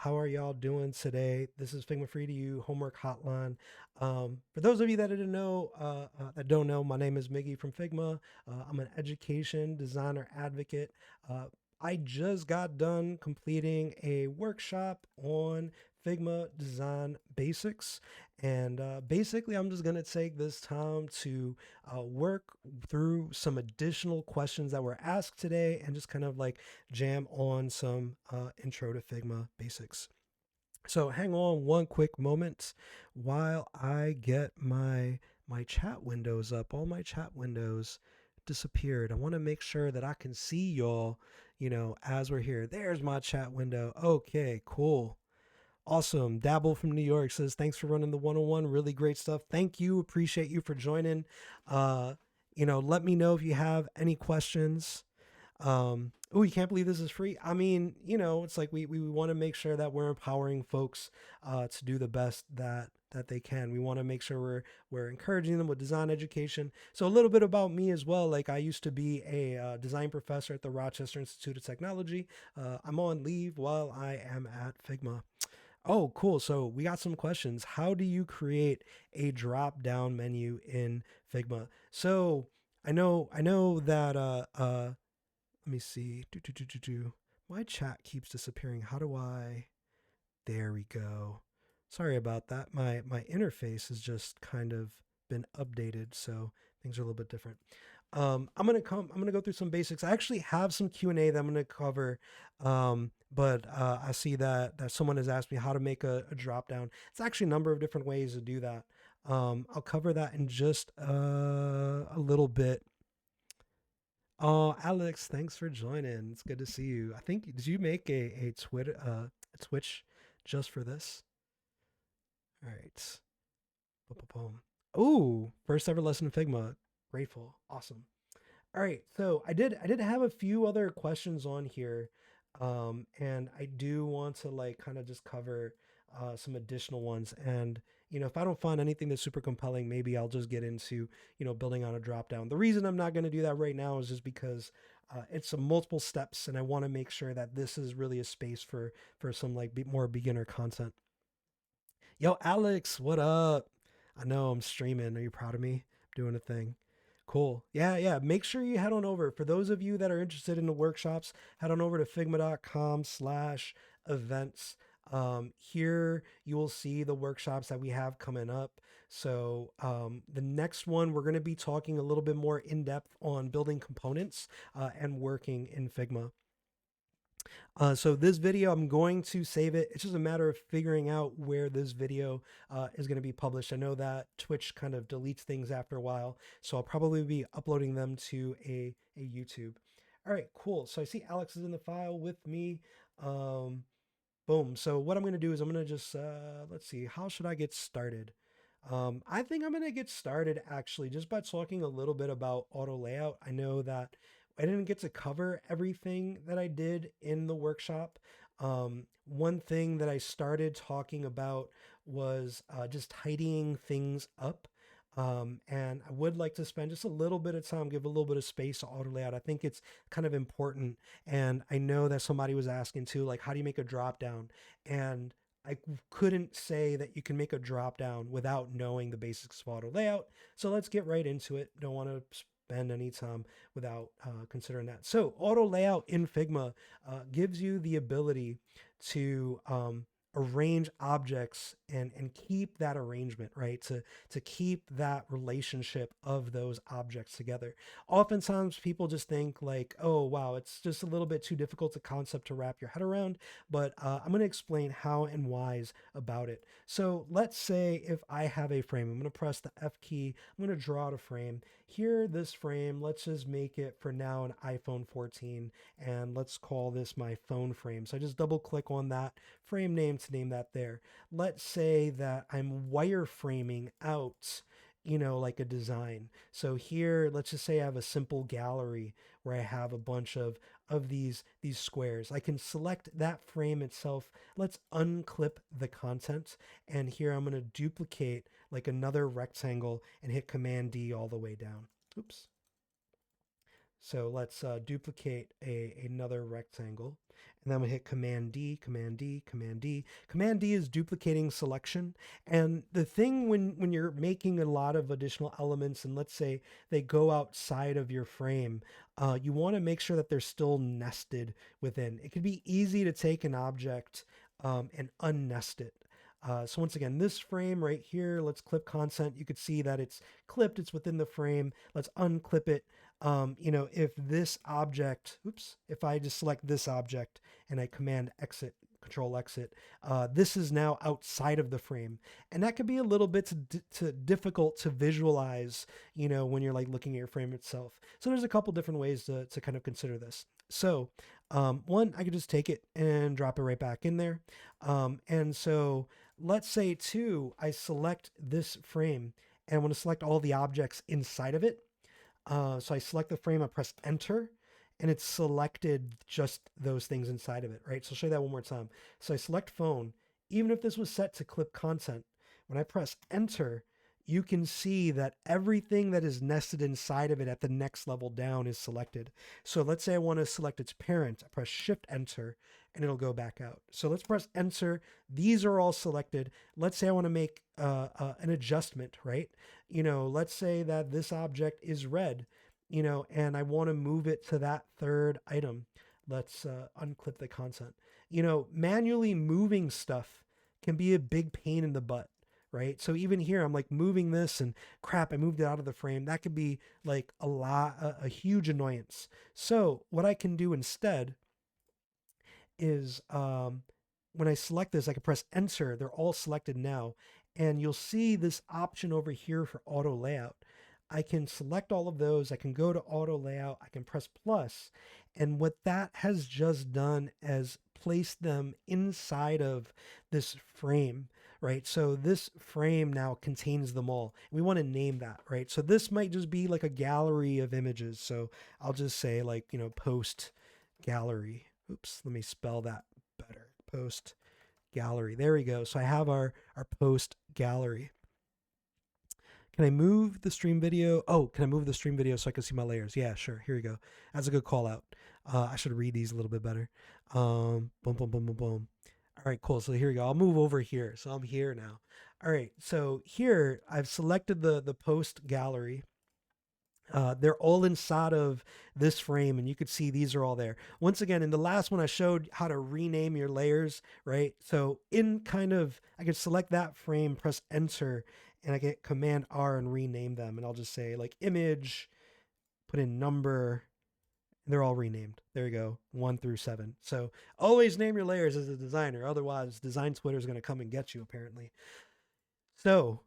How are y'all doing today? This is Figma for Edu Homework Hotline. For those of you that didn't know, that don't know, my name is Miggi from Figma. I'm an education designer advocate. Uh, I just got done completing a workshop on Figma design basics. And basically, I'm just going to take this time to work through some additional questions that were asked today and just kind of like jam on some intro to Figma basics. So hang on one quick moment while I get my chat windows up. All my chat windows disappeared. I want to make sure that I can see y'all, as we're here. There's my chat window. Okay, cool. Awesome. Dabble from New York says, thanks for running the 101. Really great stuff. Thank you. Appreciate you for joining. Uh, let me know if you have any questions. Oh, you can't believe this is free. I mean, it's like we want to make sure that we're empowering folks to do the best that they can. We want to make sure we're encouraging them with design education. So a little bit about me as well. Like I used to be a design professor at the Rochester Institute of Technology. I'm on leave while I am at Figma. Oh, cool. So we got some questions. How do you create a drop down menu in Figma? So I know that let me see. My chat keeps disappearing. How do I? There we go. Sorry about that. My interface has just kind of been updated, so things are a little bit different. I'm gonna go through some basics. I actually have some Q&A that I'm gonna cover. But I see that someone has asked me how to make a drop down. It's actually a number of different ways to do that. I'll cover that in just a little bit. Oh, Alex, thanks for joining. It's good to see you. I think did you make a Twitter a Twitch just for this? All right. Boom. Oh, first ever lesson in Figma. Grateful. Awesome. All right. So I did have a few other questions on here. And I do want to like kind of just cover some additional ones. And if I don't find anything that's super compelling, maybe I'll just get into building on a drop down. The reason I'm not going to do that right now is just because it's a multiple steps, and I want to make sure that this is really a space for some like more beginner content. Yo, Alex, what up? I know I'm streaming. Are you proud of me? I'm doing a thing. Cool. Yeah, yeah. Make sure you head on over. For those of you that are interested in the workshops, head on over to figma.com/events. Here you will see the workshops that we have coming up. So the next one, we're going to be talking a little bit more in depth on building components and working in Figma. So this video, I'm going to save it. It's just a matter of figuring out where this video is going to be published. I know that Twitch kind of deletes things after a while, so I'll probably be uploading them to a YouTube. All right, cool. So I see Alex is in the file with me. Um, Boom. So what I'm going to do is I'm going to just, let's see, how should I get started? I think I'm going to get started actually just by talking a little bit about auto layout. I know that I didn't get to cover everything that I did in the workshop. One thing that I started talking about was just tidying things up. And I would like to spend just a little bit of time, give a little bit of space to auto layout. I think it's kind of important. And I know that somebody was asking too, like, how do you make a drop down? And I couldn't say that you can make a drop down without knowing the basics of auto layout. So let's get right into it. Don't want to spend any time without considering that. So auto layout in Figma gives you the ability to arrange objects and keep that arrangement, right? To keep that relationship of those objects together. Oftentimes people just think like, oh wow, it's just a little bit too difficult a concept to wrap your head around, but I'm going to explain how and whys about it. So let's say if I have a frame, I'm going to press the F key, I'm going to draw out a frame. Here, this frame, let's just make it for now an iPhone 14, and let's call this my phone frame. So I just double click on that frame name to name that there. Let's say that I'm wireframing out, like a design. So here, let's just say I have a simple gallery where I have a bunch of these squares. I can select that frame itself. Let's unclip the content. And here I'm going to duplicate like another rectangle and hit Command D all the way down. Oops. So let's duplicate another rectangle. and then I'm gonna hit Command D, Command D, Command D. Command D is duplicating selection. And the thing when you're making a lot of additional elements, and let's say they go outside of your frame, you want to make sure that they're still nested within. It could be easy to take an object and unnest it. So once again, this frame right here, let's clip content. You could see that it's clipped, it's within the frame. Let's unclip it. If this object, oops, if I just select this object and I command exit, control exit, this is now outside of the frame. And that could be a little bit difficult to visualize, when you're like looking at your frame itself. So there's a couple different ways to kind of consider this. So one, I could just take it and drop it right back in there. And so let's say two, I select this frame and I want to select all the objects inside of it. So I select the frame, I press enter, and it's selected just those things inside of it, right? So I'll show you that one more time. So I select phone. Even if this was set to clip content, when I press enter, you can see that everything that is nested inside of it at the next level down is selected. So let's say I want to select its parent. I press shift enter and it'll go back out. So let's press enter. These are all selected. Let's say I want to make an adjustment, right? Let's say that this object is red, and I want to move it to that third item. Let's unclip the content. Manually moving stuff can be a big pain in the butt, right? So even here, I'm like moving this and crap, I moved it out of the frame. That could be like a huge annoyance. So what I can do instead is when I select this, I can press enter. They're all selected now. And you'll see this option over here for auto layout. I can select all of those. I can go to auto layout. I can press plus. And what that has just done is place them inside of this frame, right? So this frame now contains them all. We want to name that, right? So this might just be like a gallery of images. So I'll just say like, post gallery. Oops, let me spell that better. Post gallery. There we go. So I have our post gallery. Can I move the stream video? Oh, can I move the stream video so I can see my layers? Yeah, sure. Here we go. That's a good call out. I should read these a little bit better. Boom, boom, boom, boom, boom. All right, cool. So here we go. I'll move over here. So I'm here now. All right. So here I've selected the post gallery. They're all inside of this frame, and you could see these are all there. Once again, in the last one, I showed how to rename your layers, right? So I could select that frame, press enter, and I get Command R and rename them. And I'll just say like image, put in number, and they're all renamed. There you go, 1 through 7. So always name your layers as a designer. Otherwise, design Twitter is going to come and get you, apparently. So,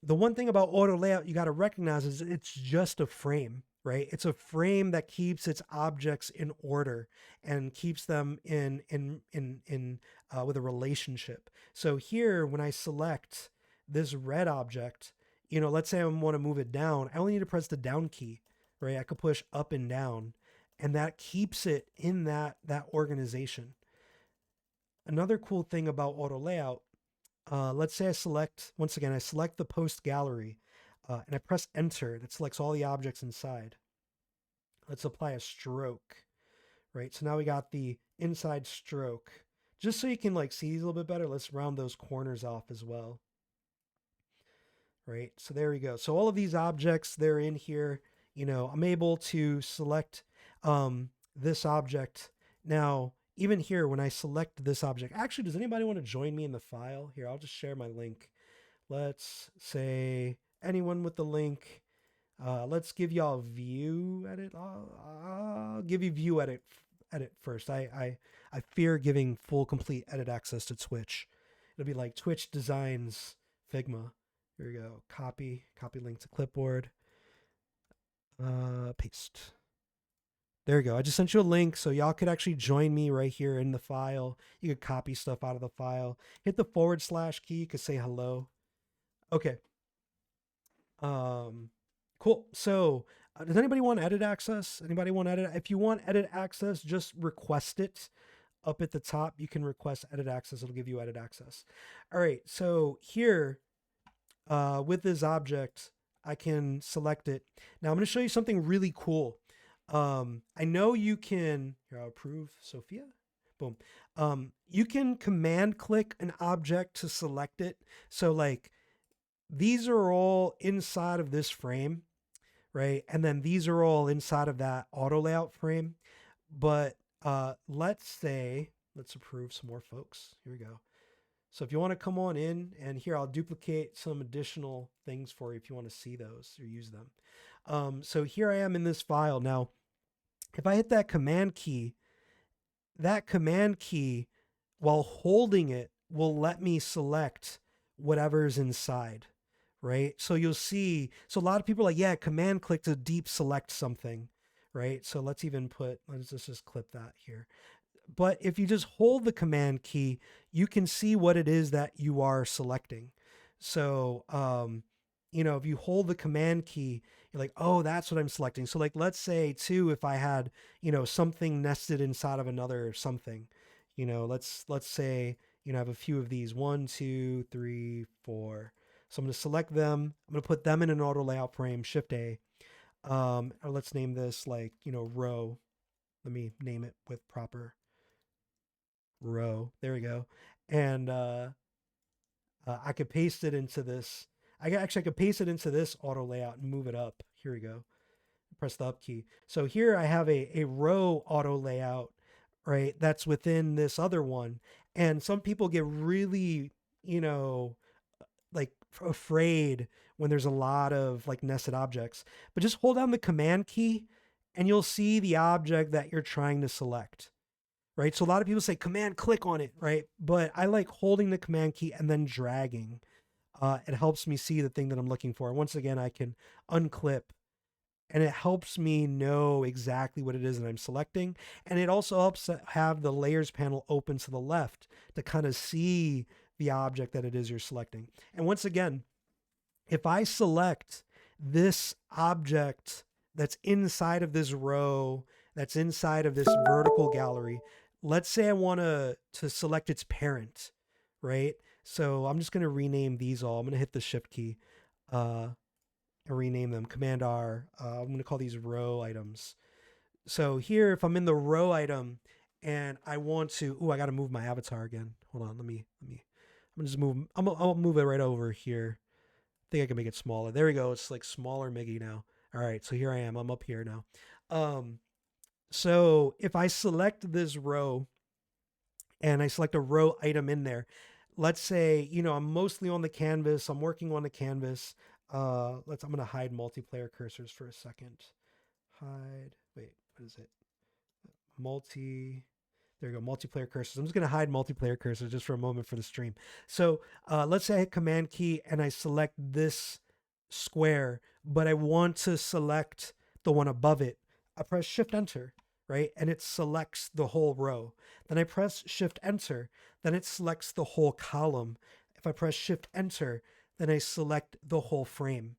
the one thing about auto layout you got to recognize is it's just a frame, right? It's a frame that keeps its objects in order and keeps them in with a relationship. So here, when I select this red object, let's say I want to move it down, I only need to press the down key, right? I could push up and down, and that keeps it in that organization. Another cool thing about auto layout, let's say I select the post gallery and I press enter. That selects all the objects inside. Let's apply a stroke, right? So now we got the inside stroke. Just so you can like see these a little bit better, let's round those corners off as well. Right, so there we go. So all of these objects, they're in here. I'm able to select this object. Now, even here, when I select this object, actually, does anybody want to join me in the file? Here, I'll just share my link. Let's say anyone with the link. Let's give y'all view edit. I'll give you view edit first. I fear giving full complete edit access to Twitch. It'll be like Twitch designs Figma. Here we go. Copy link to clipboard. Paste. There we go. I just sent you a link so y'all could actually join me right here in the file. You could copy stuff out of the file. Hit the / key. You could say hello. Okay. Cool. So does anybody want edit access? Anybody want edit? If you want edit access, just request it. Up at the top, you can request edit access. It'll give you edit access. All right. So here, with this object, I can select it. Now I'm going to show you something really cool. I know you can, here I'll approve Sophia. Boom. You can command click an object to select it. So like these are all inside of this frame, right? And then these are all inside of that auto layout frame. But let's say, let's approve some more folks. Here we go. So if you want to come on in, and here I'll duplicate some additional things for you if you want to see those or use them. So here I am in this file. Now, if I hit that command key while holding it will let me select whatever's inside, right? So you'll see, so a lot of people are like, yeah, command click to deep select something, right? So let's just clip that here. But if you just hold the command key, you can see what it is that you are selecting. So, if you hold the command key, you're like, oh, that's what I'm selecting. So like, let's say too, if I had, something nested inside of another something, let's say, I have a few of these, 1, 2, 3, 4. So I'm going to select them. I'm going to put them in an auto layout frame, Shift A. Or let's name this like, row. Let me name it with proper row. There we go. And I could paste it into this. I could paste it into this auto layout and move it up. Here we go. Press the up key. So here I have a row auto layout, right? That's within this other one. And some people get really, like afraid when there's a lot of like nested objects. But just hold down the command key and you'll see the object that you're trying to select, right? So a lot of people say command click on it, right? But I like holding the command key and then dragging. It helps me see the thing that I'm looking for. Once again, I can unclip and it helps me know exactly what it is that I'm selecting. And it also helps have the layers panel open to the left to kind of see the object that it is you're selecting. And once again, if I select this object that's inside of this row, that's inside of this vertical gallery, let's say I want to select its parent, right? So I'm just going to rename these all. I'm going to hit the shift key and rename them. Command R. I'm going to call these row items. So here, if I'm in the row item and I want to, I got to move my avatar again. Hold on. Let me. I'm going to just move. I'll move it right over here. I think I can make it smaller. There we go. It's like smaller Miggi now. All right. So here I am. I'm up here now. So if I select this row and I select a row item in there, let's say, I'm mostly on the canvas. I'm working on the canvas. I'm going to hide multiplayer cursors for a second. Hide. Wait, what is it? There you go, multiplayer cursors. I'm just going to hide multiplayer cursors just for a moment for the stream. So let's say I hit command key and I select this square, but I want to select the one above it. I press shift enter, right? And it selects the whole row. Then I press shift enter, then it selects the whole column. If I press shift enter, then I select the whole frame.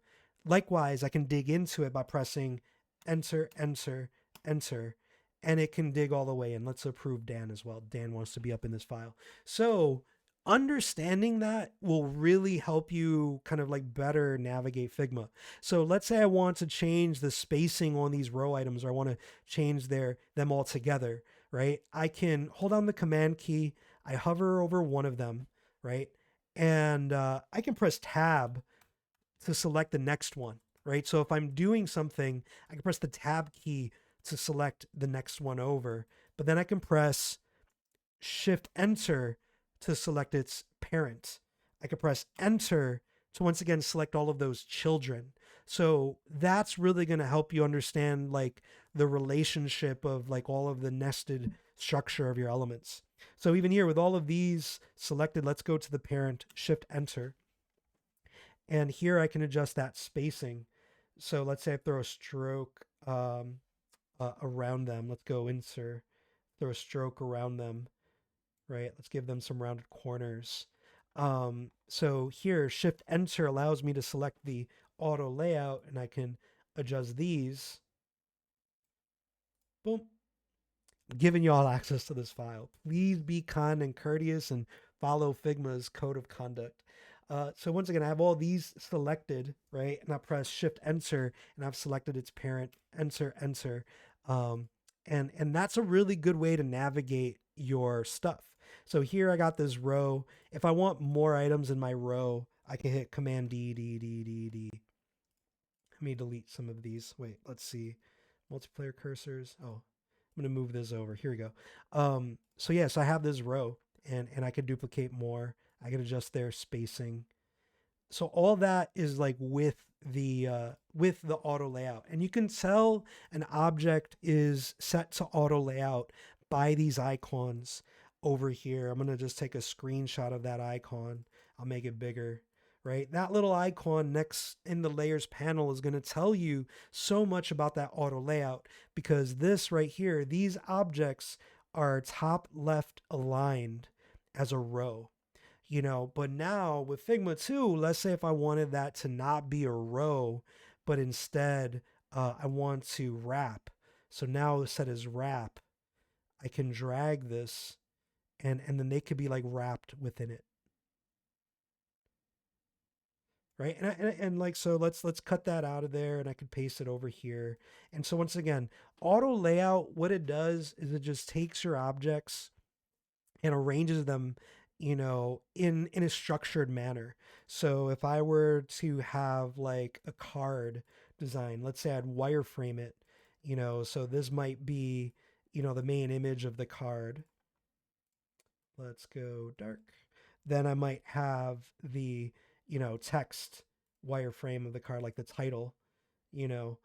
Likewise, I can dig into it by pressing enter, enter, enter, and it can dig all the way in. Let's approve Dan as well. Dan wants to be up in this file. So understanding that will really help you kind of like better navigate Figma. So let's say I want to change the spacing on these row items, or I want to change them all together, right? I can hold down the command key. I hover over one of them, right? And I can press tab to select the next one, right? So if I'm doing something, I can press the tab key to select the next one over, but then I can press shift enter to select its parent. I can press enter to once again select all of those children. So that's really going to help you understand like the relationship of like all of the nested structure of your elements. So even here with all of these selected, let's go to the parent, shift enter. And here I can adjust that spacing. So let's say I throw a stroke around them. Let's go insert, throw a stroke around them, right? Let's give them some rounded corners. So here, shift enter allows me to select the auto layout, and I can adjust these. Boom. Giving you all access to this file. Please be kind and courteous and follow Figma's code of conduct. So once again, I have all these selected, right? And I press shift enter and I've selected its parent, enter, enter. Um, and that's a really good way to navigate your stuff. So here I got this row. If I want more items in my row, I can hit Command D, D, D, D, D. Let me delete some of these. Wait, let's see. Multiplayer cursors. Oh, I'm gonna move this over. Here we go. So yes, I have this row, and I could duplicate more. I can adjust their spacing. So all that is like with the auto layout, and you can tell an object is set to auto layout by these icons over here. I'm gonna just take a screenshot of that icon. I'll make it bigger. Right, that little icon next in the layers panel is going to tell you so much about that auto layout, because this right here, these objects are top left aligned as a row. But now with Figma 2, let's say if I wanted that to not be a row, but instead I want to wrap. So now set as wrap, I can drag this, and then they could be like wrapped within it. Right. And like, so let's cut that out of there, and I could paste it over here. And so once again, auto layout, what it does is it just takes your objects and arranges them, in a structured manner. So if I were to have like a card design, let's say I'd wireframe it, so this might be, the main image of the card. Let's go dark. Then I might have the, text wireframe of the card, like the title, you know.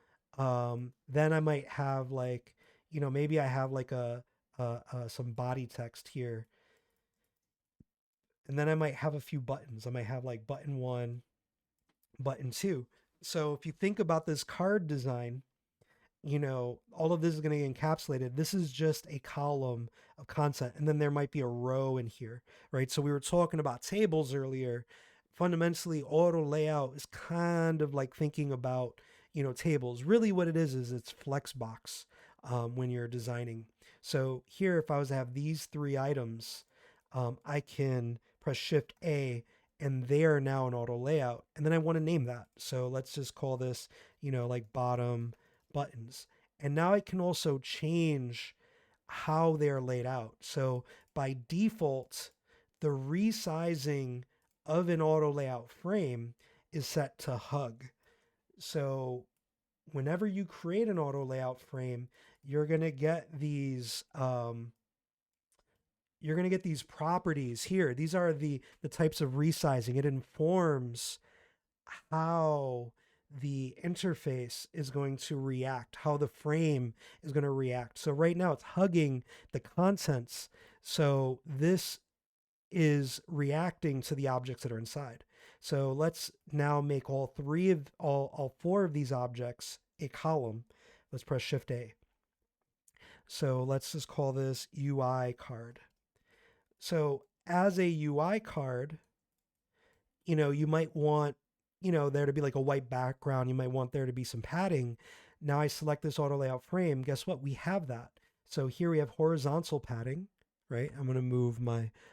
Then I might have like, maybe I have like some body text here, and then I might have a few buttons. I might have like button one, button two. So if you think about this card design, all of this is going to get encapsulated. This is just a column of content. And then there might be a row in here, right? So we were talking about tables earlier. Fundamentally, auto layout is kind of like thinking about, tables. Really what it is it's Flexbox when you're designing. So here, if I was to have these three items, I can press Shift A, and they are now an auto layout. And then I want to name that. So let's just call this, like bottom buttons. And now I can also change how they're laid out. So by default, the resizing of an auto layout frame is set to hug. So whenever you create an auto layout frame, you're going to get these properties here. These are the types of resizing. It informs how the interface is going to react, how the frame is going to react. So right now it's hugging the contents. So this is reacting to the objects that are inside. So let's now make all four of these objects a column. Let's press Shift A. So let's just call this UI card. So as a UI card, you might want, there to be like a white background. You might want there to be some padding. Now I select this auto layout frame. Guess what? We have that. So here we have horizontal padding, right? I'm going to move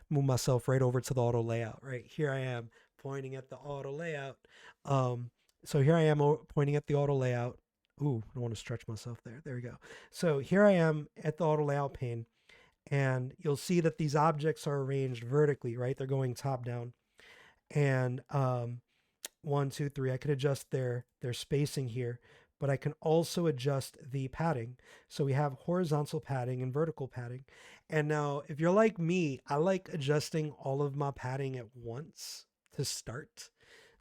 myself right over to the auto layout, right? Here I am pointing at the auto layout. So here I am pointing at the auto layout. Ooh, I don't want to stretch myself there. There we go. So here I am at the auto layout pane, and you'll see that these objects are arranged vertically, right? They're going top down. And 1, 2, 3, I could adjust their spacing here, but I can also adjust the padding. So we have horizontal padding and vertical padding. And now if you're like me, I like adjusting all of my padding at once to start.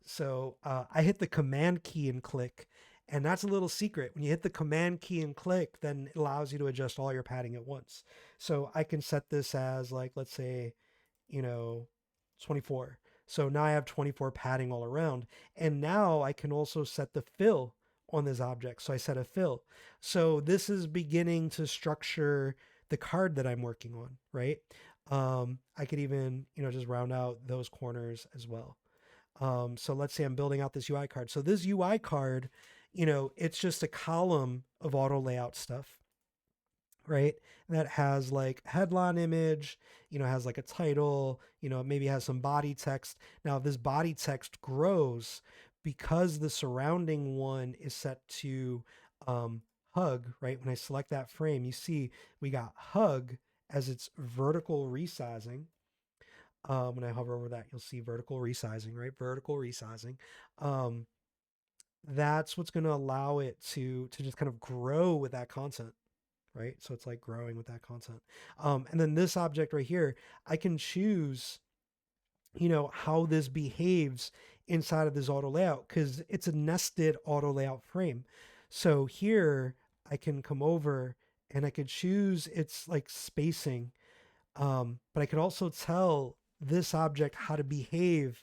So I hit the command key and click, and that's a little secret. When you hit the command key and click, then it allows you to adjust all your padding at once. So I can set this as like, let's say, 24. So now I have 24 padding all around. And now I can also set the fill on this object. So I set a fill. So this is beginning to structure the card that I'm working on, right? I could even, just round out those corners as well. So let's say I'm building out this UI card. So this UI card, it's just a column of auto layout stuff, right? That has like headline image, has like a title, maybe has some body text. Now, if this body text grows, because the surrounding one is set to hug, right? When I select that frame, you see we got hug as its vertical resizing. When I hover over that, you'll see vertical resizing, right? Vertical resizing. Um, that's what's going to allow it to just kind of grow with that content, right? So it's like growing with that content. And then this object right here, I can choose, how this behaves inside of this auto layout because it's a nested auto layout frame. So here I can come over and I could choose its like spacing, but I could also tell this object how to behave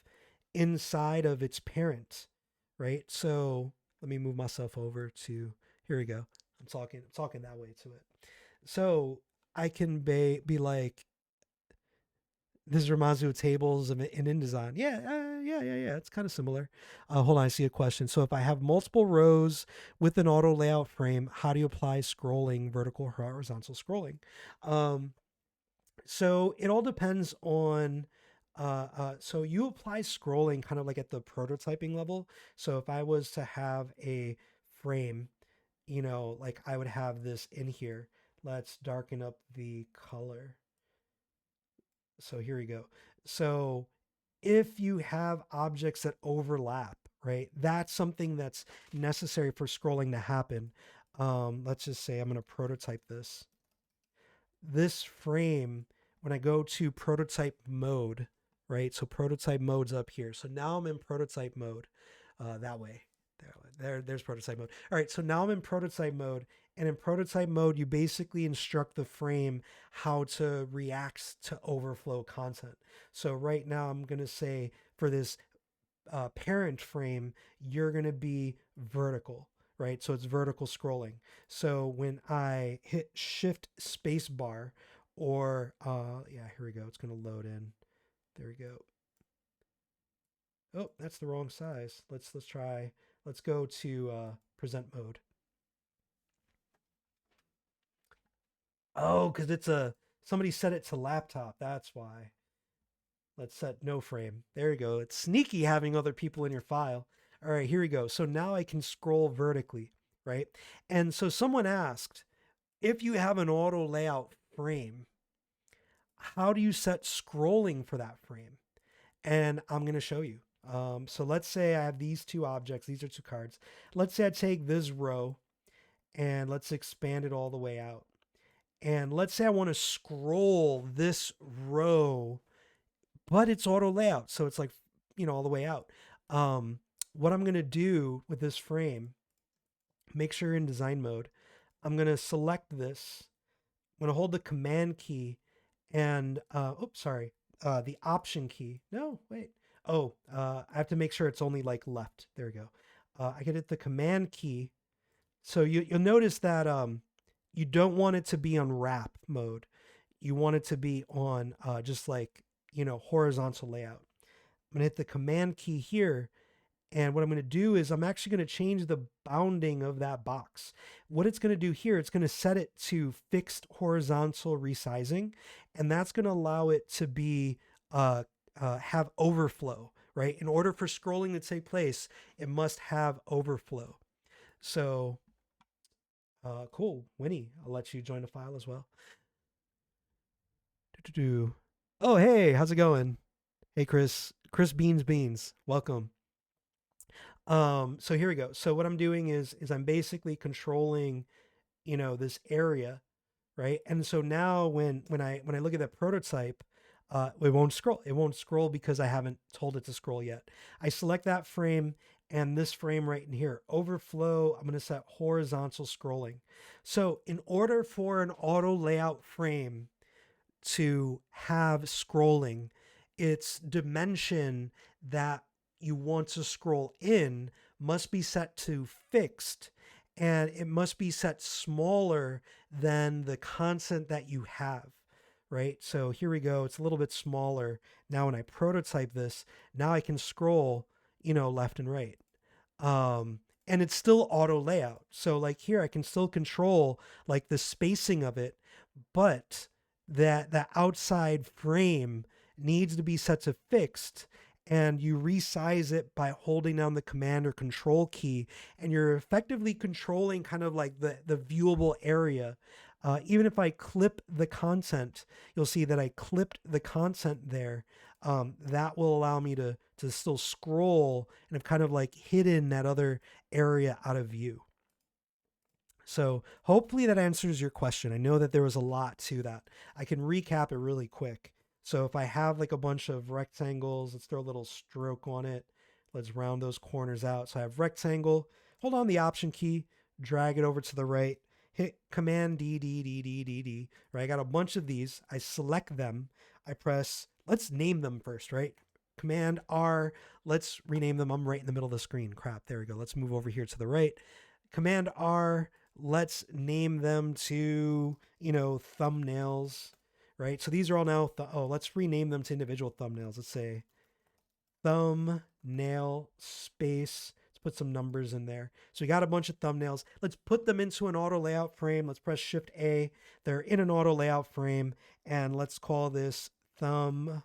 inside of its parent, right? So let me move myself over to, here we go. I'm talking that way to it. So I can be like, this reminds me of tables and InDesign. Yeah. It's kind of similar. Hold on, I see a question. So if I have multiple rows with an auto layout frame, how do you apply scrolling, vertical or horizontal scrolling? So it all depends on. So you apply scrolling kind of like at the prototyping level. So if I was to have a frame, like I would have this in here. Let's darken up the color. So here we go. So if you have objects that overlap, right, that's something that's necessary for scrolling to happen. Let's just say I'm going to prototype this. This frame, when I go to prototype mode, right? So prototype mode's up here. So now I'm in prototype mode that way. There's prototype mode. All right, so now I'm in prototype mode. And in prototype mode, you basically instruct the frame how to react to overflow content. So right now I'm going to say for this parent frame, you're going to be vertical, right? So it's vertical scrolling. So when I hit shift space bar or, yeah, here we go. It's going to load in. There we go. Oh, that's the wrong size. Let's try, let's go to present mode. Oh, because somebody set it to laptop. That's why. Let's set no frame. There you go. It's sneaky having other people in your file. All right, here we go. So now I can scroll vertically, right? And so someone asked, if you have an auto layout frame, how do you set scrolling for that frame? And I'm going to show you. So let's say I have these two objects. These are two cards. Let's say I take this row and let's expand it all the way out. And let's say I want to scroll this row, but it's auto layout. So it's like, all the way out. What I'm going to do with this frame, make sure you're in design mode. I'm going to select this. I'm going to hold the command key and, the option key. No, wait. I have to make sure it's only like left. There we go. I can hit the command key. So you'll notice that you don't want it to be on wrap mode. You want it to be on just like, horizontal layout. I'm going to hit the command key here. And what I'm going to do is I'm actually going to change the bounding of that box. What it's going to do here, it's going to set it to fixed horizontal resizing. And that's going to allow it to be have overflow, right? In order for scrolling to take place, it must have overflow. So cool. Winnie, I'll let you join the file as well. Oh, hey, how's it going? Hey, Chris. Chris Beans. Welcome. So here we go. So what I'm doing is I'm basically controlling, this area, right? And so now when I look at that prototype, it won't scroll. It won't scroll because I haven't told it to scroll yet. I select that frame and this frame right in here, overflow. I'm going to set horizontal scrolling. So in order for an auto layout frame to have scrolling, its dimension that you want to scroll in must be set to fixed, and it must be set smaller than the content that you have, right? So here we go. It's a little bit smaller. Now when I prototype this, now I can scroll, left and right. And it's still auto layout. So like here, I can still control like the spacing of it, but that outside frame needs to be set to fixed. and you resize it by holding down the command or control key, and you're effectively controlling kind of like the viewable area. Even if I clip the content, you'll see that I clipped the content there. That will allow me to still scroll, and I've kind of like hidden that other area out of view. So hopefully that answers your question. I know that there was a lot to that. I can recap it really quick. So if I have like a bunch of rectangles, let's throw a little stroke on it. Let's round those corners out. So I have rectangle, hold on the option key, drag it over to the right, hit Command D, D, D, D, D, D, right? I got a bunch of these. I select them. I press, let's name them first, right? Command R, let's rename them. I'm right in the middle of the screen. Crap, there we go. Let's move over here to the right. Command R, let's name them to, thumbnails, right? So these are all now, let's rename them to individual thumbnails. Let's say thumbnail space. Let's put some numbers in there. So we got a bunch of thumbnails. Let's put them into an auto layout frame. Let's press Shift A. They're in an auto layout frame, and let's call this thumb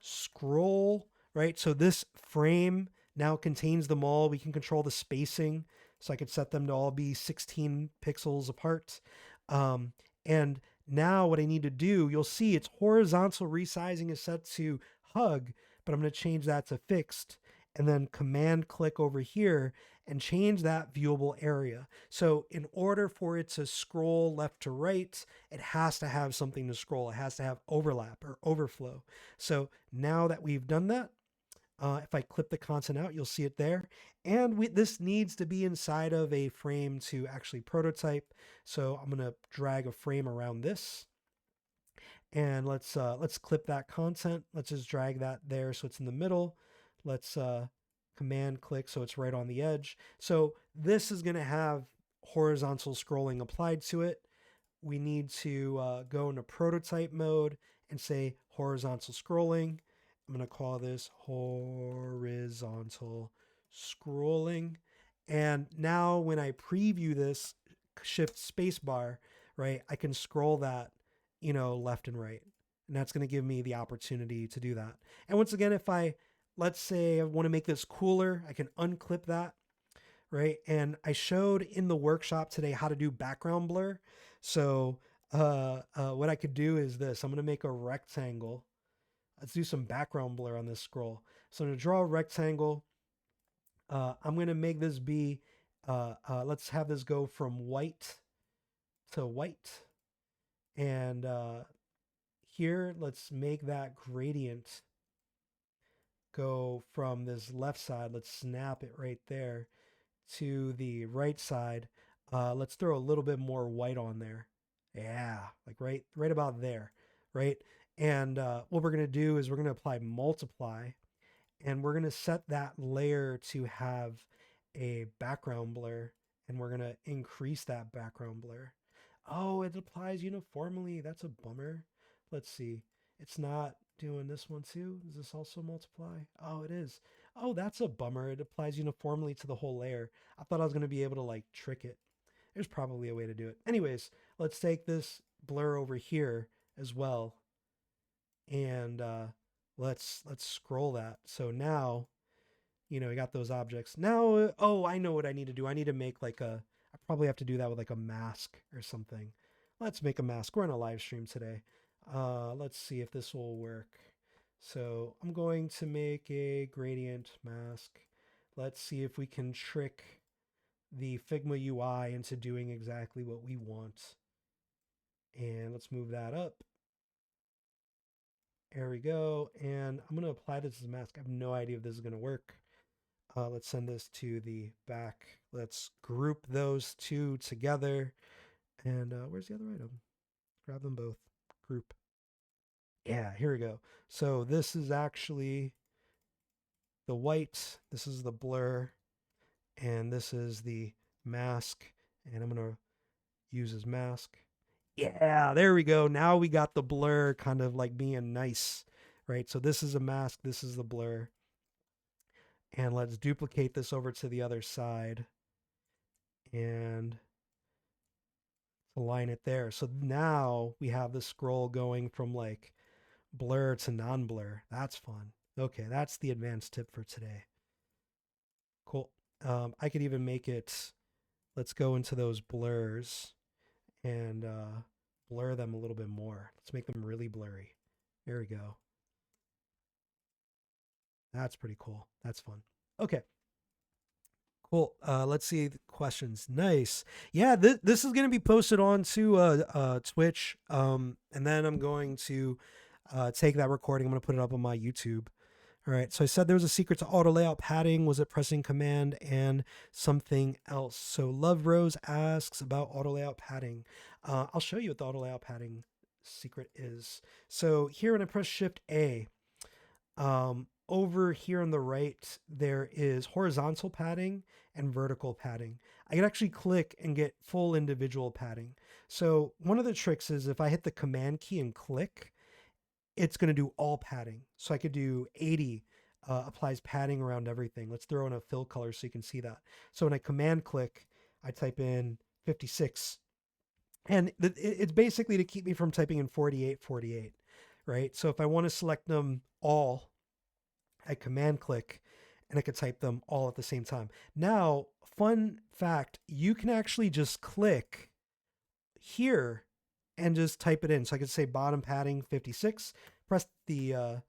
scroll, right? So this frame now contains them all. We can control the spacing. So I could set them to all be 16 pixels apart. And now what I need to do, you'll see it's horizontal resizing is set to hug, but I'm going to change that to fixed, and then command click over here and change that viewable area. So in order for it to scroll left to right, it has to have something to scroll. It has to have overlap or overflow. So now that we've done that, if I clip the content out, you'll see it there. And this needs to be inside of a frame to actually prototype. So I'm going to drag a frame around this. And let's clip that content. Let's just drag that there so it's in the middle. Let's command click so it's right on the edge. So this is going to have horizontal scrolling applied to it. We need to go into prototype mode and say horizontal scrolling. I'm going to call this horizontal scrolling. And now when I preview this, shift spacebar, right, I can scroll that, left and right. And that's going to give me the opportunity to do that. And once again, if let's say I want to make this cooler, I can unclip that, right? And I showed in the workshop today how to do background blur. So what I could do is this. I'm going to make a rectangle. Let's do some background blur on this scroll. So to draw a rectangle, I'm going to make this be, let's have this go from white to white. And here, let's make that gradient go from this left side. Let's snap it right there to the right side. Let's throw a little bit more white on there. Yeah, like right about there, right? And what we're going to do is we're going to apply multiply, and we're going to set that layer to have a background blur, and we're going to increase that background blur. Oh, it applies uniformly. That's a bummer. Let's see. It's not doing this one too. Is this also multiply? Oh, it is. Oh, that's a bummer. It applies uniformly to the whole layer. I thought I was going to be able to like trick it. There's probably a way to do it. Anyways, let's take this blur over here as well, and let's scroll that. So now, we got those objects. Now, oh, I know what I need to do. I need to make like I probably have to do that with like a mask or something. Let's make a mask. We're on a live stream today. Let's see if this will work. So I'm going to make a gradient mask. Let's see if we can trick the Figma UI into doing exactly what we want. And let's move that up. There we go. And I'm going to apply this as a mask. I have no idea if this is going to work. Let's send this to the back. Let's group those two together. And where's the other item? Grab them both. Group. Yeah, here we go. So this is actually the white. This is the blur. And this is the mask. And I'm going to use as mask. Yeah, there we go. Now we got the blur kind of like being nice, right? So this is a mask. This is the blur. And let's duplicate this over to the other side and align it there. So now we have the scroll going from like blur to non-blur. That's fun. Okay, that's the advanced tip for today. Cool. I could even make it, let's go into those blurs and blur them a little bit more. Let's make them really blurry. There we go. That's pretty cool. That's fun. Okay, cool. Let's see the questions. Nice. Yeah, this is going to be posted on to Twitch. And then I'm going to take that recording. I'm going to put it up on my YouTube. All right. So I said there was a secret to auto layout padding. Was it pressing command and something else? So Love Rose asks about auto layout padding. I'll show you what the auto layout padding secret is. So here when I press Shift A, over here on the right, there is horizontal padding and vertical padding. I can actually click and get full individual padding. So one of the tricks is if I hit the command key and click, it's going to do all padding. So I could do 80 applies padding around everything. Let's throw in a fill color so you can see that. So when I command click, I type in 56. And it's basically to keep me from typing in 48, 48, right? So if I want to select them all, I command click and I could type them all at the same time. Now, fun fact, you can actually just click here and just type it in. So I could say bottom padding 56, press the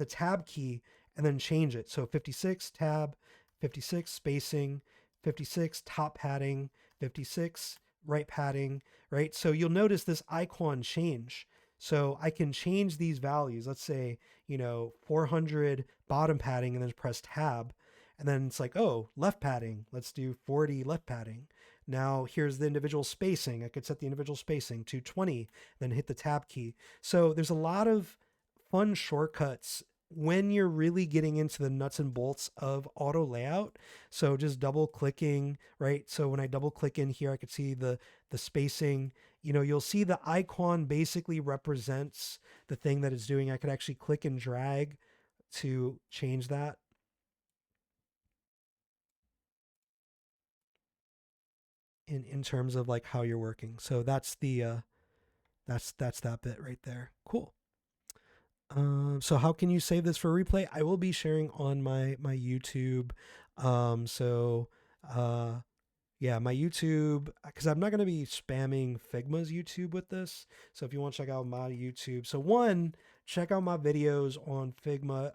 tab key and then change it. So 56 tab, 56 spacing, 56 top padding, 56 right padding, right? So you'll notice this icon change. So I can change these values. Let's say, 400 bottom padding and then press tab. And then it's like, oh, left padding. Let's do 40 left padding. Now here's the individual spacing. I could set the individual spacing to 20, then hit the tab key. So there's a lot of fun shortcuts when you're really getting into the nuts and bolts of auto layout. So just double clicking, right? So when I double click in here, I could see the spacing. You'll see the icon basically represents the thing that it's doing. I could actually click and drag to change that. In terms of like how you're working. So that's the that's that bit right there. Cool. So how can you save this for replay? I will be sharing on my YouTube. So yeah, my YouTube, because I'm not going to be spamming Figma's YouTube with this. So if you want to check out my YouTube, so one, check out my videos on Figma,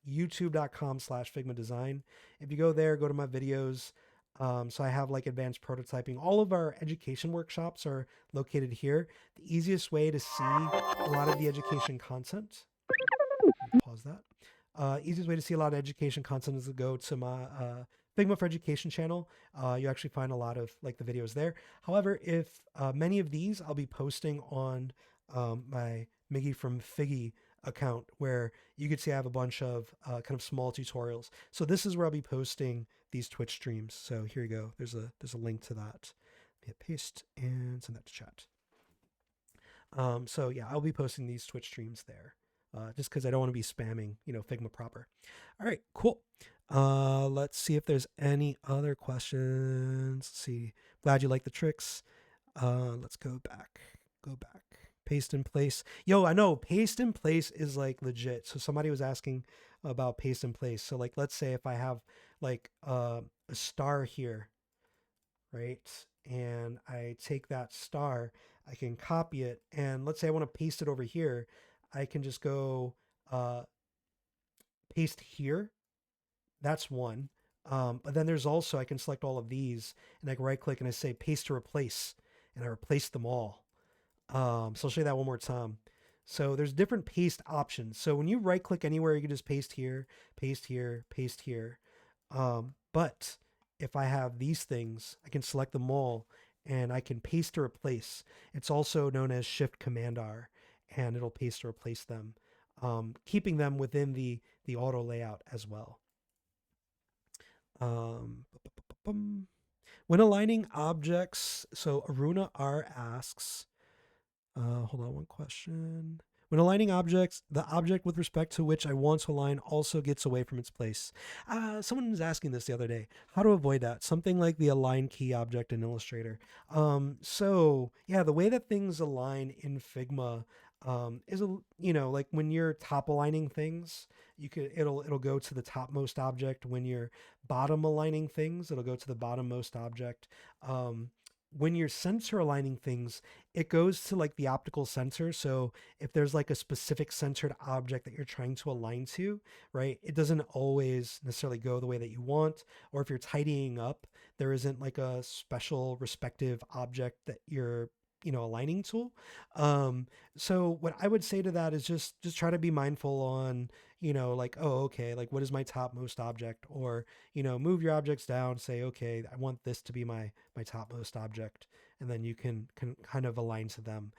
youtube.com/Figma design. If you go there, go to my videos. So I have like advanced prototyping. All of our education workshops are located here. The easiest way to see a lot of the education content, pause that. Easiest way to see a lot of education content is to go to my Figma for Education channel. You actually find a lot of like the videos there. However, if many of these I'll be posting on my Miggi from Figgy account, where you could see I have a bunch of kind of small tutorials. So this is where I'll be posting these Twitch streams. So here you go. There's a link to that. Hit paste and send that to chat. So yeah, I'll be posting these Twitch streams there. Just because I don't want to be spamming, Figma proper. All right, cool. Let's see if there's any other questions. Let's see. Glad you like the tricks. Let's go back. Paste in place. Yo, I know paste in place is like legit. So somebody was asking about paste in place. So like, let's say if I have like a star here, right? And I take that star, I can copy it. And let's say I want to paste it over here. I can just go paste here. That's one. But then there's also, I can select all of these and I can right click and I say paste to replace and I replace them all. So I'll show you that one more time. So there's different paste options. So when you right click anywhere, you can just paste here, paste here, paste here. But if I have these things, I can select them all and I can paste to replace. It's also known as Shift Command R, and it'll paste to replace them, keeping them within the auto layout as well. When aligning objects, so Aruna R asks, hold on one question. When aligning objects, the object with respect to which I want to align also gets away from its place. Someone was asking this the other day. How to avoid that? Something like the align key object in Illustrator. So yeah, the way that things align in Figma, is a, you know, like when you're top aligning things, it'll go to the topmost object. When you're bottom aligning things, it'll go to the bottommost object. Um, when you're center aligning things, it goes to like the optical center. So if there's like a specific centered object that you're trying to align to, right, it doesn't always necessarily go the way that you want. Or if you're tidying up, there isn't like a special respective object that you're, you know, aligning to. Um, so what I would say to that is just try to be mindful on, you know, like, oh, okay, like what is my topmost object? Or, you know, move your objects down, say, okay, I want this to be my topmost object. And then you can kind of align to them.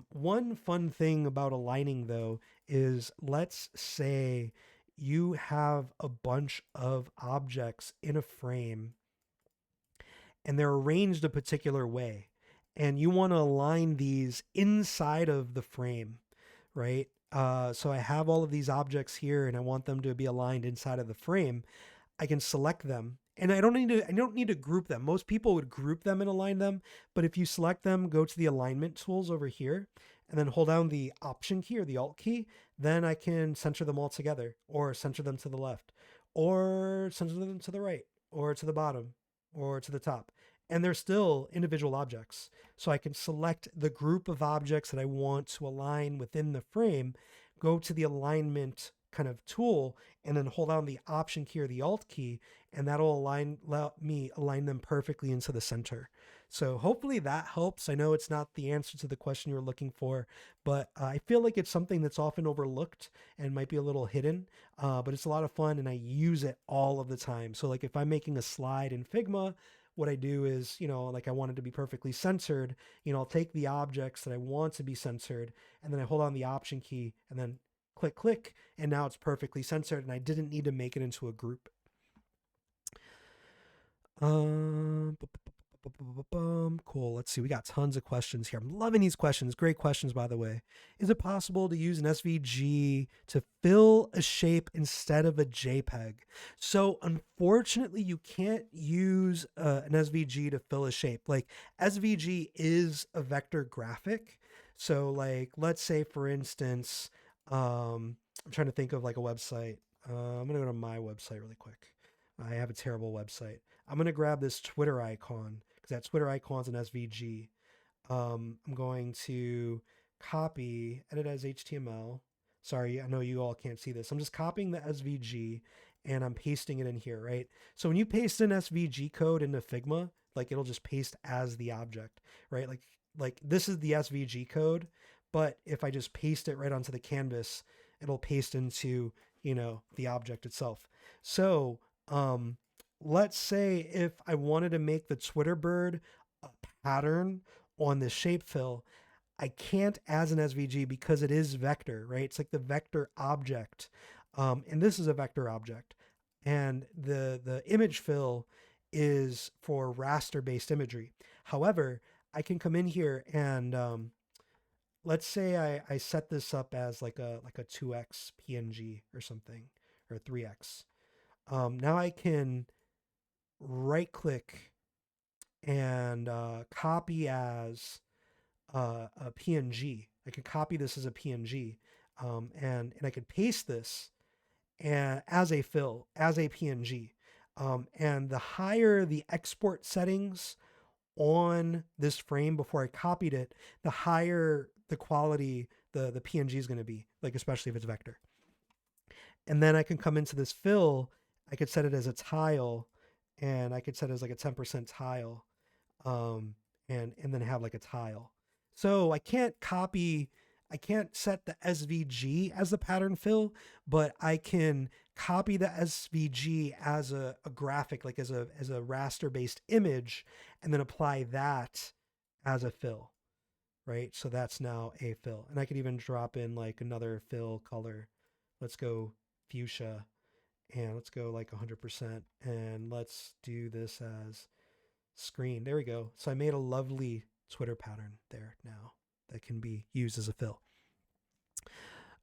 One fun thing about aligning though is, let's say you have a bunch of objects in a frame and they're arranged a particular way, and you want to align these inside of the frame, right? So I have all of these objects here and I want them to be aligned inside of the frame. I can select them, and I don't need to group them. Most people would group them and align them, but if you select them, go to the alignment tools over here and then hold down the option key or the alt key, then I can center them all together, or center them to the left, or center them to the right, or to the bottom, or to the top. And they're still individual objects. So I can select the group of objects that I want to align within the frame, go to the alignment kind of tool, and then hold down the option key or the alt key, and that'll let me align them perfectly into the center. So hopefully that helps. I know it's not the answer to the question you're looking for, but I feel like it's something that's often overlooked and might be a little hidden, but it's a lot of fun and I use it all of the time. So like if I'm making a slide in Figma, what I do is, you know, like I want it to be perfectly censored, you know, I'll take the objects that I want to be censored and then I hold on the option key and then click, click, and now it's perfectly censored and I didn't need to make it into a group. Cool. Let's see. We got tons of questions here. I'm loving these questions. Great questions, by the way. Is it possible to use an SVG to fill a shape instead of a JPEG? So, unfortunately, you can't use an SVG to fill a shape. Like, SVG is a vector graphic. So, like, let's say, for instance, I'm trying to think of like a website. I'm going to go to my website really quick. I have a terrible website. I'm going to grab this Twitter icon because that Twitter icon is an SVG. I'm going to copy, edit as HTML. Sorry, I know you all can't see this. I'm just copying the SVG and I'm pasting it in here, right? So when you paste an SVG code into Figma, like it'll just paste as the object, right? Like this is the SVG code, but if I just paste it right onto the canvas, it'll paste into, you know, the object itself. So let's say if I wanted to make the Twitter bird a pattern on this shape fill, I can't as an SVG because it is vector, right? It's like the vector object. And this is a vector object. And the image fill is for raster-based imagery. However, I can come in here and let's say I set this up as like a 2x PNG or something, or 3x. Now I can right click and copy as a PNG. I can copy this as a PNG, and I could paste this as a fill, as a PNG. And the higher the export settings on this frame before I copied it, the higher the quality the PNG is going to be, like especially if it's vector. And then I can come into this fill. I could set it as a tile, and I could set it as like a 10% tile, and then have like a tile. So I can't set the SVG as the pattern fill, but I can copy the SVG as a graphic, like as a raster based image, and then apply that as a fill, right? So that's now a fill. And I could even drop in like another fill color. Let's go fuchsia, and let's go like 100%, and let's do this as screen. There we go. So I made a lovely Twitter pattern there now that can be used as a fill.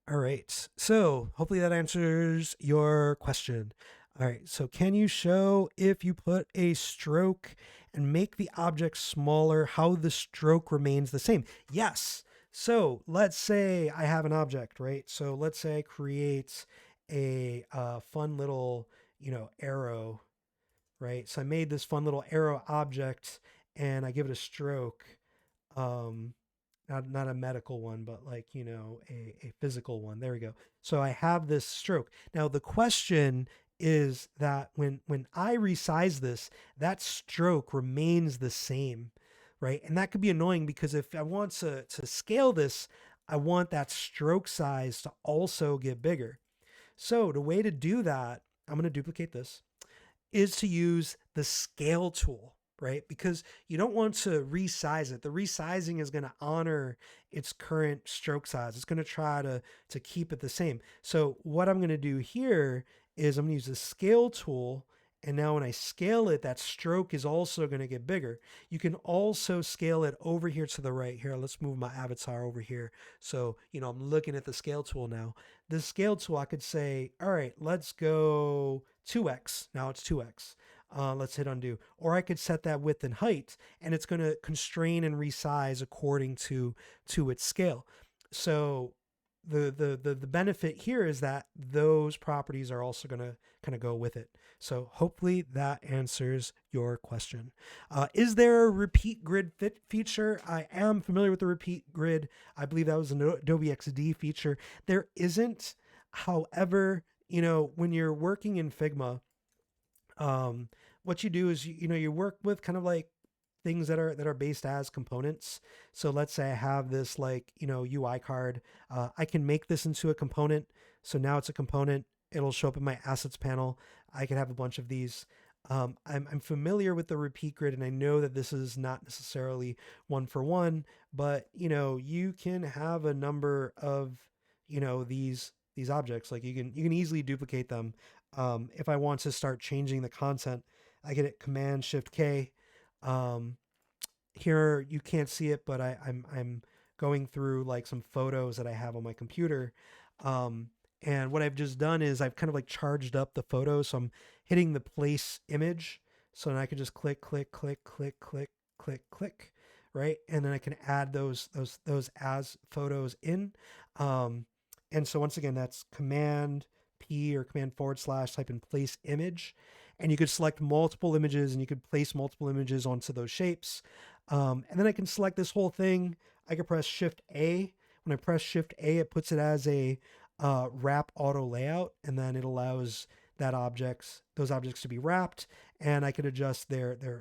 All right. So hopefully that answers your question. All right. So can you show, if you put a stroke and make the object smaller, how the stroke remains the same? Yes. So let's say I have an object, right? So let's say I create a fun little, arrow, right? So I made this fun little arrow object and I give it a stroke. Um, not a medical one, but like, a physical one. There we go. So I have this stroke. Now the question is that when I resize this, that stroke remains the same, right? And that could be annoying because if I want to scale this, I want that stroke size to also get bigger. So the way to do that, I'm going to duplicate this, is to use the scale tool, right? Because you don't want to resize it. The resizing is going to honor its current stroke size. It's going to try to keep it the same. So what I'm going to do here is I'm going to use the scale tool. And now when I scale it, that stroke is also going to get bigger. You can also scale it over here to the right. Here, let's move my avatar over here. So, I'm looking at the scale tool now. The scale tool, I could say, all right, let's go 2x. Now it's 2x. Let's hit undo. Or I could set that width and height, and it's going to constrain and resize according to its scale. So the benefit here is that those properties are also going to kind of go with it. So hopefully that answers your question. Is there a repeat grid fit feature? I am familiar with the repeat grid. I believe that was an Adobe XD feature. There isn't. However, when you're working in Figma, what you do is you work with kind of like things that are based as components. So let's say I have this like UI card. I can make this into a component. So now it's a component. It'll show up in my assets panel. I can have a bunch of these. I'm familiar with the repeat grid, and I know that this is not necessarily one for one, but you can have a number of these objects. Like you can easily duplicate them. If I want to start changing the content, I get it Command Shift K. Um, Here you can't see it, but I'm going through like some photos that I have on my computer. And what I've just done is I've kind of like charged up the photos. So I'm hitting the place image. So then I can just click, click, click, click, click, click, click, right? And then I can add those as photos in. And so once again, that's Command P or Command / type in place image. And you could select multiple images and you could place multiple images onto those shapes. And then I can select this whole thing. I can press Shift A. When I press Shift A, it puts it as a wrap auto layout, and then it allows those objects to be wrapped, and I can adjust their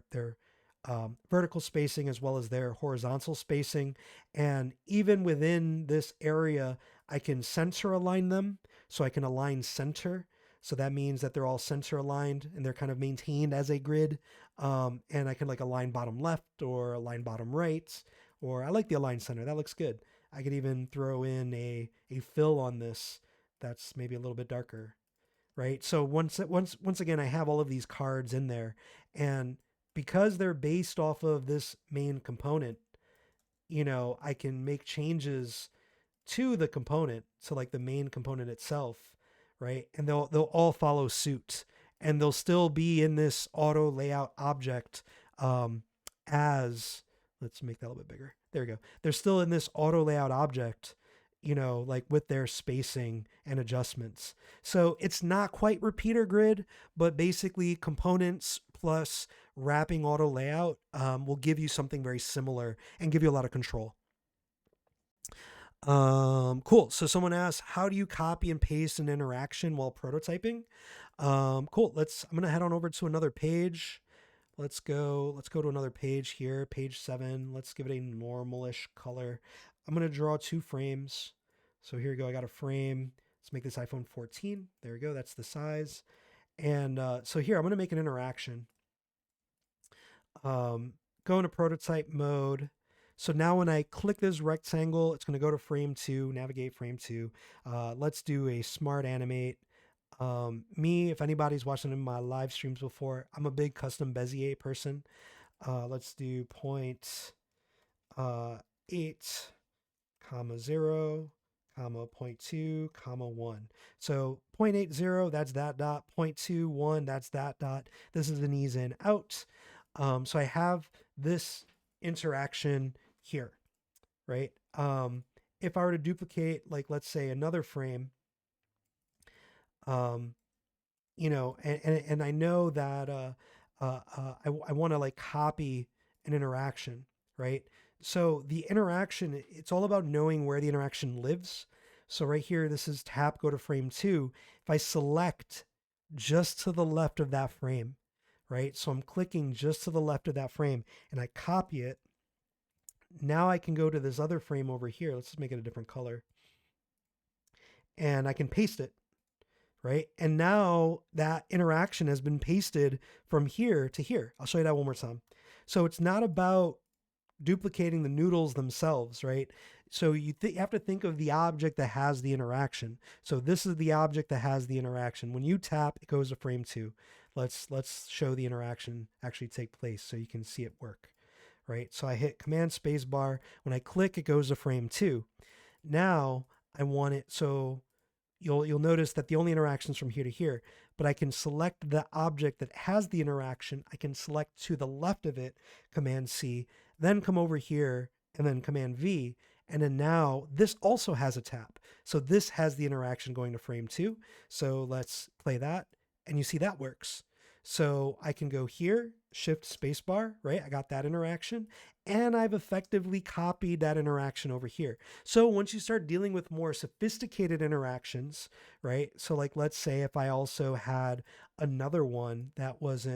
vertical spacing as well as their horizontal spacing. And even within this area, I can center align them. So I can align center. So that means that they're all center aligned and they're kind of maintained as a grid. And I can like align bottom left or align bottom right, or I like the align center. That looks good. I could even throw in a fill on this that's maybe a little bit darker, right? So once again, I have all of these cards in there, and because they're based off of this main component, I can make changes to the component, so like the main component itself, right? And they'll all follow suit, and they'll still be in this auto layout object as let's make that a little bit bigger. There we go. They're still in this auto layout object, like with their spacing and adjustments. So it's not quite repeater grid, but basically components plus wrapping auto layout will give you something very similar and give you a lot of control. Cool. So someone asked, how do you copy and paste an interaction while prototyping? Cool. I'm going to head on over to another page. Let's go to another page here, page 7. Let's give it a normalish color. I'm going to draw 2 frames. So here we go. I got a frame. Let's make this iPhone 14. There we go. That's the size. And so here, I'm going to make an interaction. Go into prototype mode. So now when I click this rectangle, it's going to go to frame 2, navigate frame 2. Let's do a smart animate. If anybody's watching in my live streams before, I'm a big custom Bezier person. Let's do 0.8, 0, 0.2, 1. So 0.80, that's that dot. 0.21, that's that dot. This is an ease in out. So I have this interaction here, right? if I were to duplicate, like, let's say another frame, um, and I know that I want to like copy an interaction, right? So the interaction, it's all about knowing where the interaction lives. So right here, this is tap, go to frame 2. If I select just to the left of that frame, right? So I'm clicking just to the left of that frame and I copy it. Now I can go to this other frame over here. Let's just make it a different color. And I can paste it, right? And now that interaction has been pasted from here to here. I'll show you that one more time. So it's not about duplicating the noodles themselves, right? So you have to think of the object that has the interaction. So this is the object that has the interaction. When you tap, it goes to frame 2. Let's show the interaction actually take place so you can see it work, right? So I hit Command Space Bar. When I click, it goes to frame 2. Now I want it so you'll notice that the only interactions from here to here, but I can select the object that has the interaction. I can select to the left of it, Command C, then come over here and then Command V. And then now this also has a tap. So this has the interaction going to frame 2. So let's play that. And you see that works. So I can go here, Shift Spacebar, right? I got that interaction. And I've effectively copied that interaction over here. So once you start dealing with more sophisticated interactions, right? So like, let's say if I also had another one that was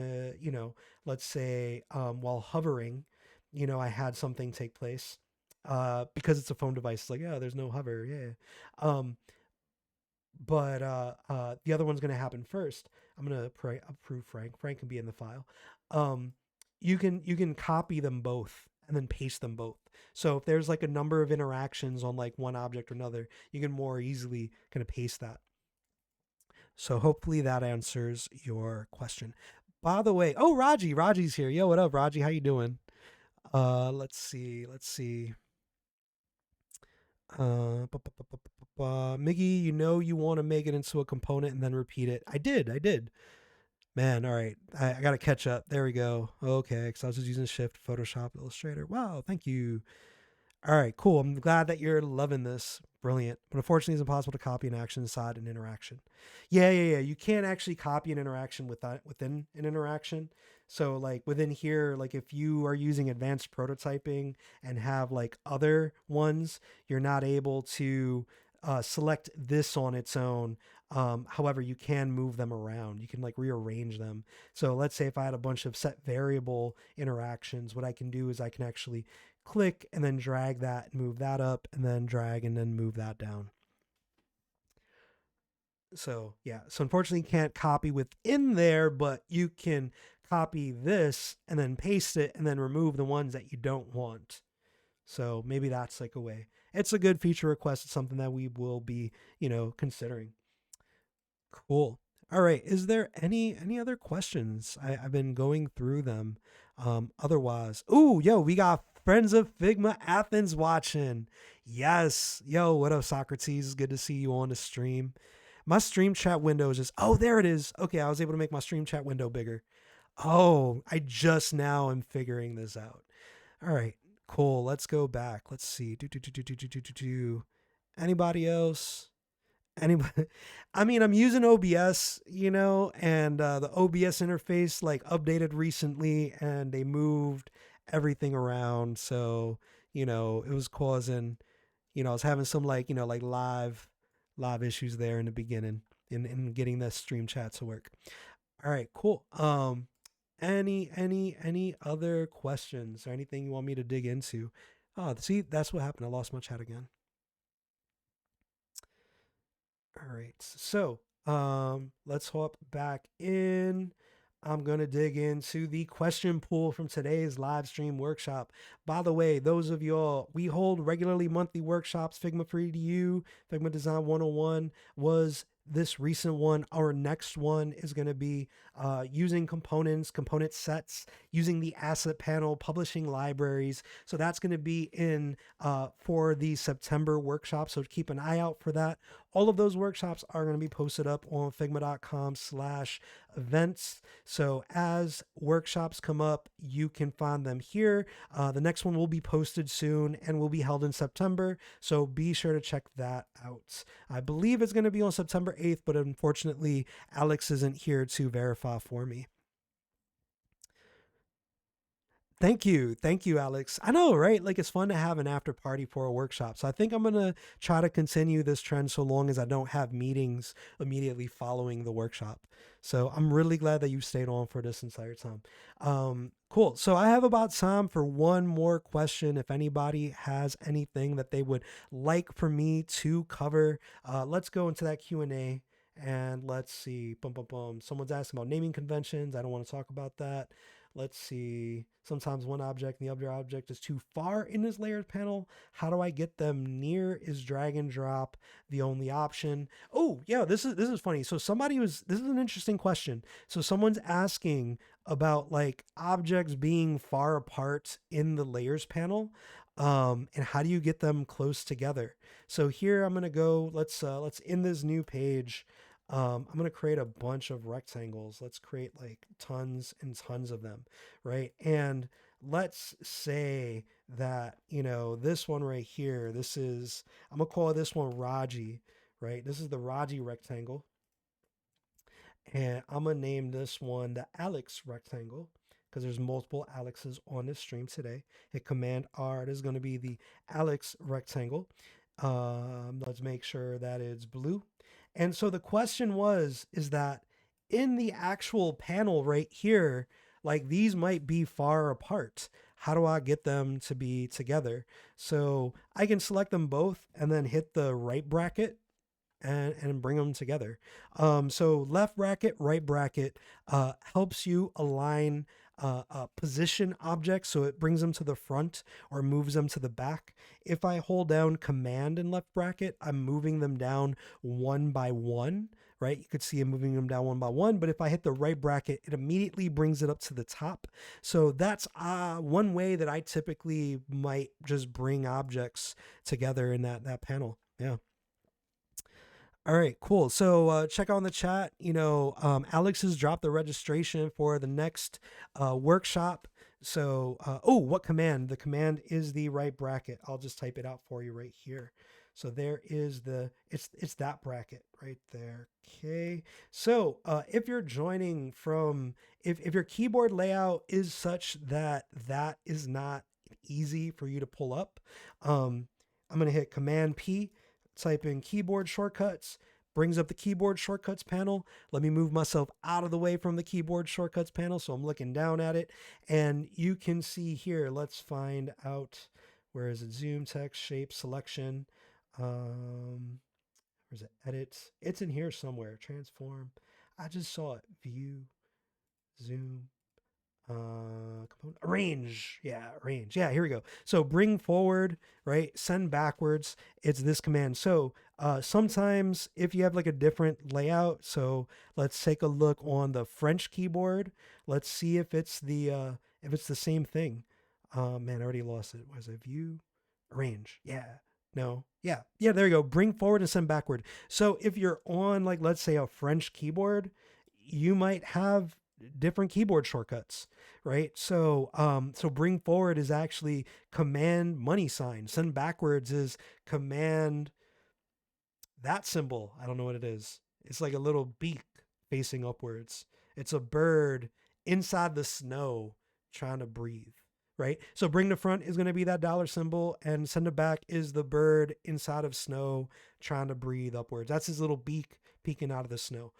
let's say while hovering, I had something take place because it's a phone device. It's like, yeah, there's no hover. Yeah. But the other one's going to happen first. I'm going to approve Frank. Frank can be in the file. You can copy them both and then paste them both. So if there's like a number of interactions on like one object or another, you can more easily kind of paste that. So hopefully that answers your question. By the way, oh, Raji's here. Yo, what up, Raji? How you doing? Let's see. Miggi, you want to make it into a component and then repeat it. I did. Man, all right. I got to catch up. There we go. Okay, because I was just using Shift, Photoshop, Illustrator. Wow, thank you. All right, cool. I'm glad that you're loving this. Brilliant. But unfortunately, it's impossible to copy an action inside an interaction. Yeah. You can't actually copy an interaction within an interaction. So like within here, like if you are using advanced prototyping and have like other ones, you're not able to select this on its own. However, you can move them around. You can like rearrange them. So let's say if I had a bunch of set variable interactions, what I can do is I can actually click and then drag that and move that up and then drag and then move that down. So yeah, so unfortunately you can't copy within there, but you can copy this and then paste it and then remove the ones that you don't want. So maybe that's like a way. It's a good feature request. It's something that we will be, considering. Cool. All right. Is there any other questions? I've been going through them. Otherwise, ooh, yo, we got friends of Figma Athens watching. Yes. Yo, what up, Socrates? Good to see you on the stream. My stream chat window is just, oh, there it is. Okay, I was able to make my stream chat window bigger. Oh, I just now am figuring this out. All right, cool. Let's go back. Let's see. Anybody else? Anybody? I mean, I'm using OBS, and the OBS interface like updated recently, and they moved everything around. So it was causing, I was having some like like live issues there in the beginning in getting the stream chat to work. All right, cool. Any other questions or anything you want me to dig into? Oh, see, that's what happened. I lost my chat again. All right, so let's hop back in. I'm going to dig into the question pool from today's live stream workshop. By the way, those of y'all, we hold regularly monthly workshops. Figma Free to You, Figma Design 101 was this recent one. Our next one is going to be using component sets, using the asset panel, publishing libraries. So that's going to be in for the September workshop. So keep an eye out for that. All of those workshops are going to be posted up on figma.com/events. So as workshops come up, you can find them here. The next one will be posted soon and will be held in September. So be sure to check that out. I believe it's going to be on September 8th, but unfortunately, Alex isn't here to verify for me. Thank you. Thank you, Alex. I know, right? Like it's fun to have an after party for a workshop. So I think I'm going to try to continue this trend so long as I don't have meetings immediately following the workshop. So I'm really glad that you stayed on for this entire time. Cool. So I have about time for one more question. If anybody has anything that they would like for me to cover, let's go into that Q&A and let's see. Boom, boom, boom. Someone's asking about naming conventions. I don't want to talk about that. Let's see. Sometimes one object and the other object is too far in this layers panel. How do I get them near? Is drag and drop the only option? Oh, yeah, this is funny. So this is an interesting question. So someone's asking about like objects being far apart in the layers panel. And how do you get them close together? So here I'm gonna go. Let's in this new page. I'm going to create a bunch of rectangles. Let's create like tons and tons of them, right? And let's say that, this one right here, I'm going to call this one Raji, right? This is the Raji rectangle. And I'm going to name this one the Alex rectangle because there's multiple Alexes on this stream today. Hit Command R. This is going to be the Alex rectangle. Let's make sure that it's blue. And so the question is that in the actual panel right here, like these might be far apart. How do I get them to be together? So I can select them both and then hit the right bracket and bring them together. So left bracket, right bracket helps you align position objects, so it brings them to the front or moves them to the back. If I hold down Command in left bracket, I'm moving them down one by one, right? You could see I'm moving them down one by one, but if I hit the right bracket, it immediately brings it up to the top. So that's one way that I typically might just bring objects together in that panel. Yeah. All right, cool. So check out in the chat. Alex has dropped the registration for the next workshop. So, what command? The command is the right bracket. I'll just type it out for you right here. So there is it's that bracket right there. Okay. So if you're joining from, if your keyboard layout is such that is not easy for you to pull up, I'm going to hit Command P. Type in keyboard shortcuts, brings up the keyboard shortcuts panel. Let me move myself out of the way from the keyboard shortcuts panel so I'm looking down at it. And you can see here, let's find out, where is it? Zoom, text, shape, selection. Where's it? Edit. It's in here somewhere. Transform. I just saw it. View, zoom, component arrange. Here we go. So bring forward, right? Send backwards. It's this command. So sometimes if you have like a different layout, so let's take a look on the French keyboard. Let's see if it's the same thing. Man, I already lost it. Was it view, arrange? Yeah. No. Yeah. There you go. Bring forward and send backward. So if you're on, like, let's say a French keyboard, you might have different keyboard shortcuts, right? So bring forward is actually Command money sign. Send backwards is Command that symbol. I don't know what it is. It's like a little beak facing upwards. It's a bird inside the snow trying to breathe, right? So bring to front is going to be that dollar symbol, and send it back is the bird inside of snow trying to breathe upwards. That's his little beak peeking out of the snow.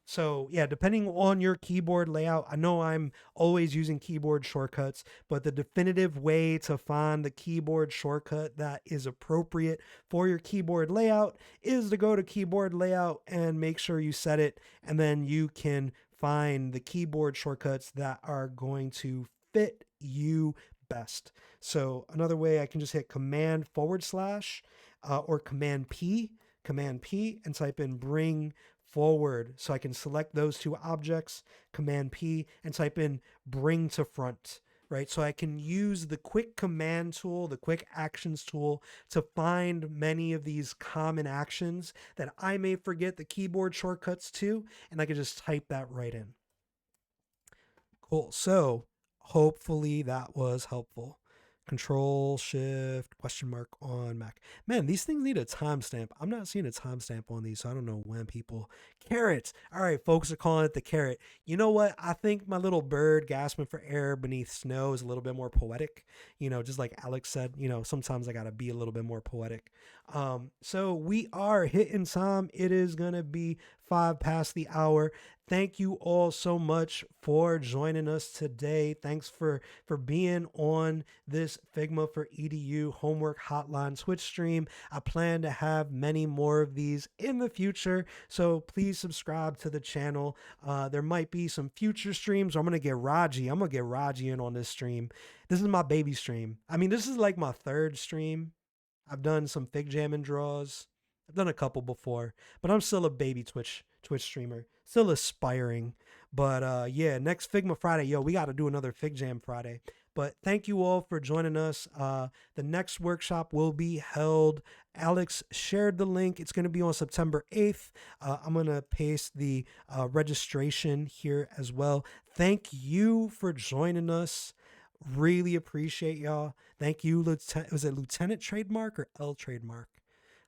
So yeah, depending on your keyboard layout, I know I'm always using keyboard shortcuts, but the definitive way to find the keyboard shortcut that is appropriate for your keyboard layout is to go to keyboard layout and make sure you set it, and then you can find the keyboard shortcuts that are going to fit you best. So another way, I can just hit Command / or Command P, and type in bring forward. So I can select those two objects, Command P, and type in bring to front. right? So I can use the quick command tool, the quick actions tool to find many of these common actions that I may forget the keyboard shortcuts to, and I can just type that right in. Cool. So hopefully that was helpful. Control Shift question mark on Mac. Man, these things need a timestamp. I'm not seeing a timestamp on these, so I don't know when people. Carrots. All right, folks are calling it the carrot. You know what? I think my little bird gasping for air beneath snow is a little bit more poetic. Just like Alex said, sometimes I gotta be a little bit more poetic. So we are hitting time. It is gonna be 5 past the hour. Thank you all so much for joining us today. Thanks for being on this Figma for EDU homework hotline Twitch stream. I plan to have many more of these in the future, so please subscribe to the channel. There might be some future streams. I'm gonna get Raji in on this stream. This is my baby stream. I mean, this is like my third stream. I've done some fig jamming draws. I've done a couple before, but I'm still a baby Twitch streamer, still aspiring. But yeah, next Figma Friday, yo, we got to do another Fig Jam Friday. But thank you all for joining us. The next workshop will be held. Alex shared the link. It's going to be on September 8th. I'm going to paste the registration here as well. Thank you for joining us. Really appreciate y'all. Thank you, was it Lieutenant Trademark or L Trademark?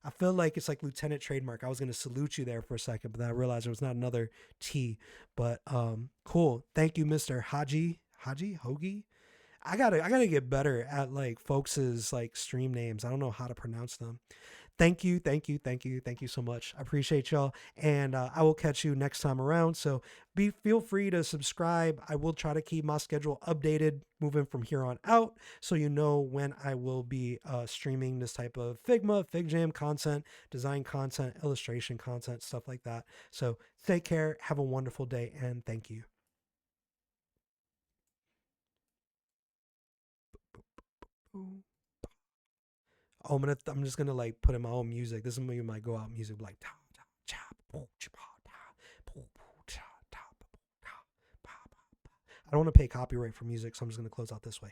I feel like it's like Lieutenant Trademark. I was gonna salute you there for a second, but then I realized there was not another T. But cool. Thank you, Mr. Hoagie. I gotta get better at like folks's like stream names. I don't know how to pronounce them. Thank you so much. I appreciate y'all, and I will catch you next time around. So feel free to subscribe. I will try to keep my schedule updated moving from here on out, so you know when I will be streaming this type of Figma, FigJam content, design content, illustration content, stuff like that. So take care, have a wonderful day, and thank you. Oh, I'm just gonna like put in my own music. This is maybe my go out music, like I don't want to pay copyright for music, so I'm just gonna close out this way.